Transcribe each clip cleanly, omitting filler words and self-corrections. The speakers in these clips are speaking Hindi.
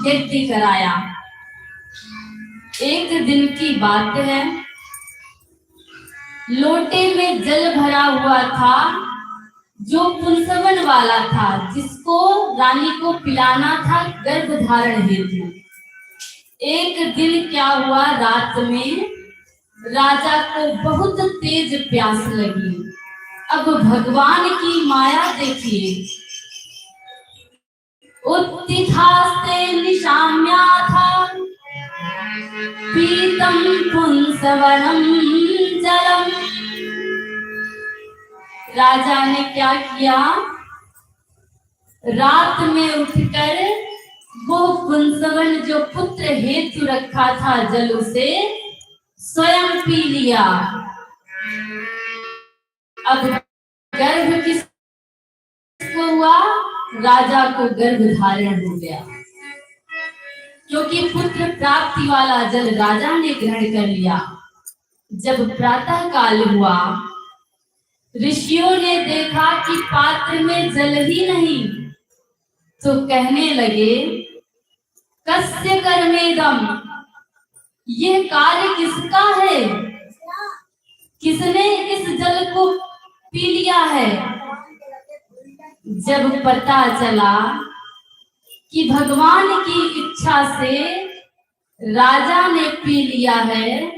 यज्ञ कराया। एक दिन की बात है, लोटे में जल भरा हुआ था जो पुंसवन वाला था, जिसको रानी को पिलाना था गर्भ धारण हेतु। एक दिन क्या हुआ, रात में राजा को बहुत तेज प्यास लगी। अब भगवान की माया देखिए, उत्तिथास्ते निशाम्या था पीतम पुंसवनम जलम। राजा ने क्या किया, रात में उठकर वो पुंसवन जो पुत्र हेतु रखा था जल, उसे स्वयं पी लिया। अब गर्भ किसको हुआ, राजा को गर्भ धारण हो गया, क्योंकि पुत्र प्राप्ति वाला जल राजा ने ग्रहण कर लिया। जब प्रातः काल हुआ, ऋषियों ने देखा कि पात्र में जल ही नहीं, तो कहने लगे, कस्य कर्मेदम, ये कार्य किसका है, किसने इस जल को पी लिया है। जब पता चला कि भगवान की इच्छा से राजा ने पी लिया है,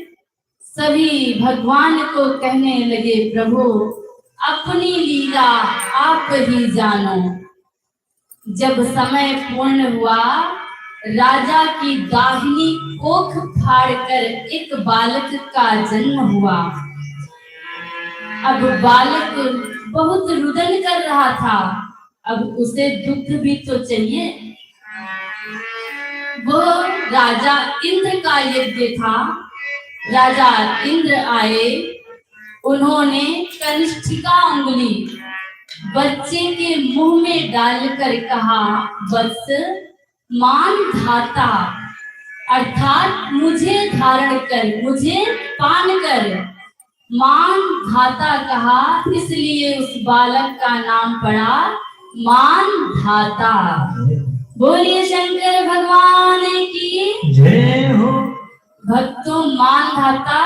सभी भगवान को कहने लगे, प्रभु अपनी लीला आप ही जानो। जब समय पूर्ण हुआ, राजा की दाहिनी कोख फाड़कर एक बालक का जन्म हुआ। अब बालक बहुत रुदन कर रहा था, अब उसे दुग्ध भी तो चाहिए। वो राजा इंद्र का यज्ञ था, राजा इंद्र आए, उन्होंने कनिष्ठिका उंगली बच्चे के मुंह में डालकर कहा, वत्स मान धाता, अर्थात मुझे धारण कर, मुझे पान कर। मान धाता कहा, इसलिए उस बालक का नाम पड़ा मान धाता। बोलिए शंकर भगवान की जय हो। भक्तों, मान धाता